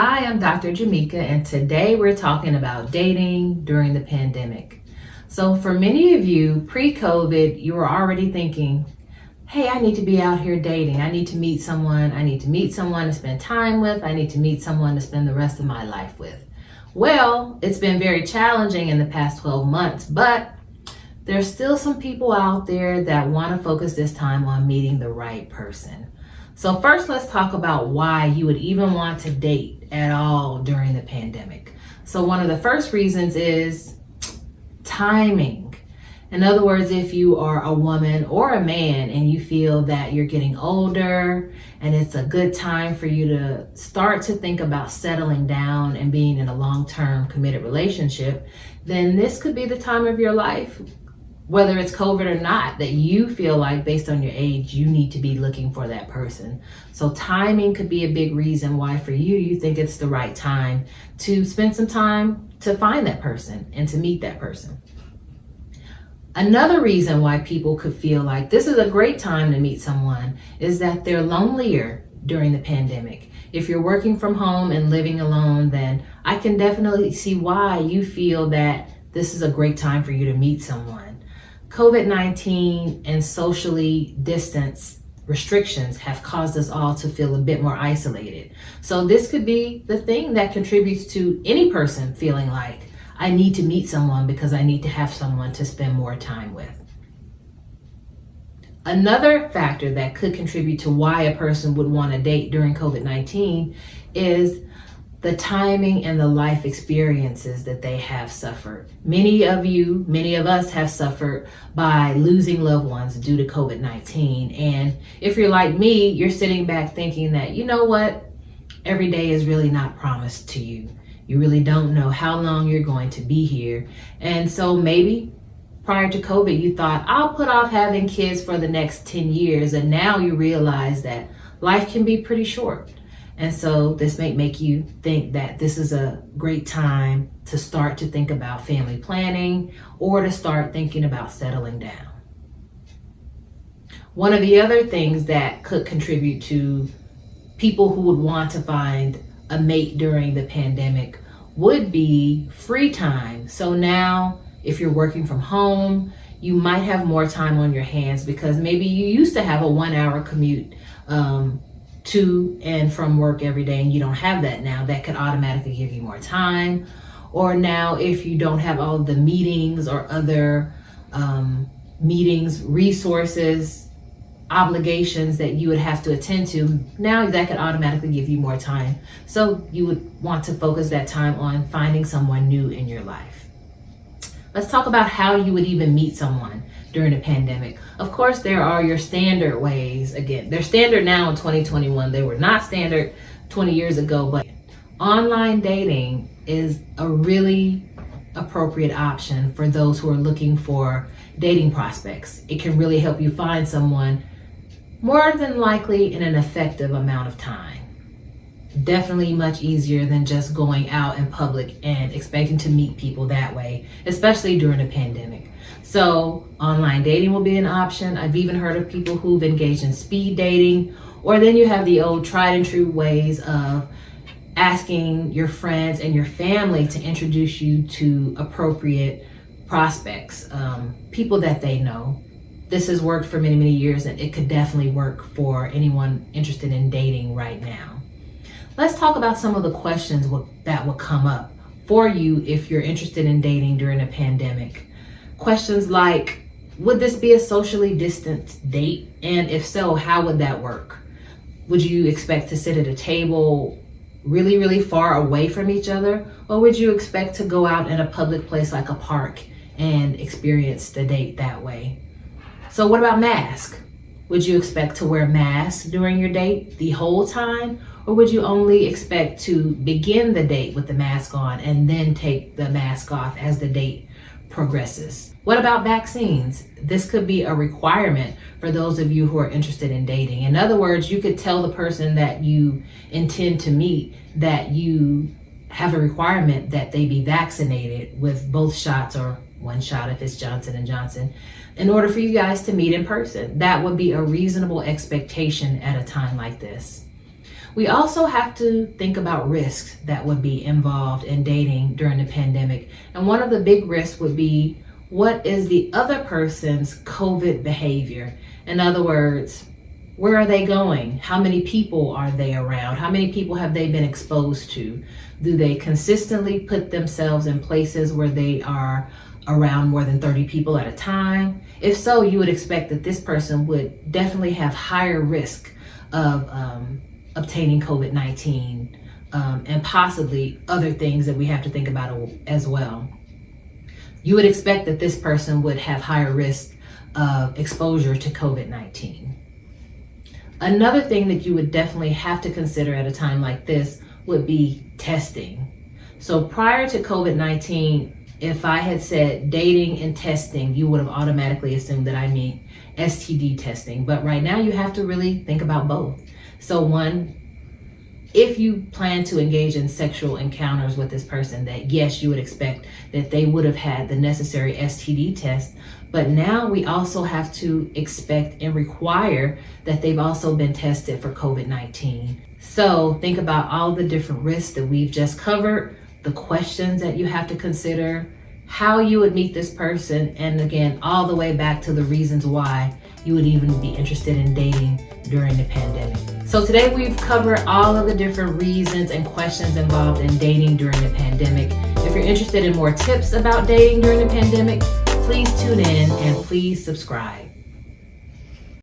Hi, I'm Dr. Jameca, and today we're talking about dating during the pandemic. So, for many of you, pre-COVID, you were already thinking, hey, I need to be out here dating. I need to meet someone. I need to meet someone to spend time with. I need to meet someone to spend the rest of my life with. Well, it's been very challenging in the past 12 months, but there's still some people out there that want to focus this time on meeting the right person. So first, let's talk about why you would even want to date at all during the pandemic. So one of the first reasons is timing. In other words, if you are a woman or a man and you feel that you're getting older and it's a good time for you to start to think about settling down and being in a long-term committed relationship, then this could be the time of your life, whether it's COVID or not, that you feel like based on your age, you need to be looking for that person. So timing could be a big reason why for you think it's the right time to spend some time to find that person and to meet that person. Another reason why people could feel like this is a great time to meet someone is that they're lonelier during the pandemic. If you're working from home and living alone, then I can definitely see why you feel that this is a great time for you to meet someone. COVID-19 and socially distanced restrictions have caused us all to feel a bit more isolated. So this could be the thing that contributes to any person feeling like, I need to meet someone because I need to have someone to spend more time with. Another factor that could contribute to why a person would want to date during COVID-19 is the timing and the life experiences that they have suffered. Many of us have suffered by losing loved ones due to COVID-19. And if you're like me, you're sitting back thinking that, you know what, every day is really not promised to you. You really don't know how long you're going to be here. And so maybe prior to COVID, you thought, I'll put off having kids for the next 10 years. And now you realize that life can be pretty short. And so this may make you think that this is a great time to start to think about family planning or to start thinking about settling down. One of the other things that could contribute to people who would want to find a mate during the pandemic would be free time. So now if you're working from home, you might have more time on your hands because maybe you used to have a 1-hour commute to and from work every day and you don't have that now. That could automatically give you more time. Or now if you don't have all the meetings or other meetings, resources, obligations that you would have to attend to, now that could automatically give you more time. So you would want to focus that time on finding someone new in your life. Let's talk about how you would even meet someone during a pandemic. Of course, there are your standard ways. Again, they're standard now in 2021. They were not standard 20 years ago, but online dating is a really appropriate option for those who are looking for dating prospects. It can really help you find someone more than likely in an effective amount of time. Definitely much easier than just going out in public and expecting to meet people that way, especially during a pandemic. So online dating will be an option. I've even heard of people who've engaged in speed dating, or then you have the old tried and true ways of asking your friends and your family to introduce you to appropriate prospects, people that they know. This has worked for many, many years, and it could definitely work for anyone interested in dating right now. Let's talk about some of the questions that will come up for you if you're interested in dating during a pandemic. Questions like, would this be a socially distant date? And if so, how would that work? Would you expect to sit at a table really, really far away from each other? Or would you expect to go out in a public place like a park and experience the date that way? So what about mask? Would you expect to wear masks during your date the whole time? Or would you only expect to begin the date with the mask on and then take the mask off as the date progresses? What about vaccines? This could be a requirement for those of you who are interested in dating. In other words, you could tell the person that you intend to meet that you have a requirement that they be vaccinated with both shots or one shot if it's Johnson & Johnson in order for you guys to meet in person. That would be a reasonable expectation at a time like this. We also have to think about risks that would be involved in dating during the pandemic. And one of the big risks would be, what is the other person's COVID behavior? In other words, where are they going? How many people are they around? How many people have they been exposed to? Do they consistently put themselves in places where they are around more than 30 people at a time? If so, you would expect that this person would definitely have higher risk of obtaining COVID-19 and possibly other things that we have to think about as well. You would expect that this person would have higher risk of exposure to COVID-19. Another thing that you would definitely have to consider at a time like this would be testing. So prior to COVID-19, if I had said dating and testing, you would have automatically assumed that I mean STD testing. But right now you have to really think about both. So one, if you plan to engage in sexual encounters with this person, that yes, you would expect that they would have had the necessary STD test. But now we also have to expect and require that they've also been tested for COVID-19. So think about all the different risks that we've just covered, the questions that you have to consider, how you would meet this person, and again, all the way back to the reasons why you would even be interested in dating during the pandemic. So today we've covered all of the different reasons and questions involved in dating during the pandemic. If you're interested in more tips about dating during the pandemic, please tune in and please subscribe.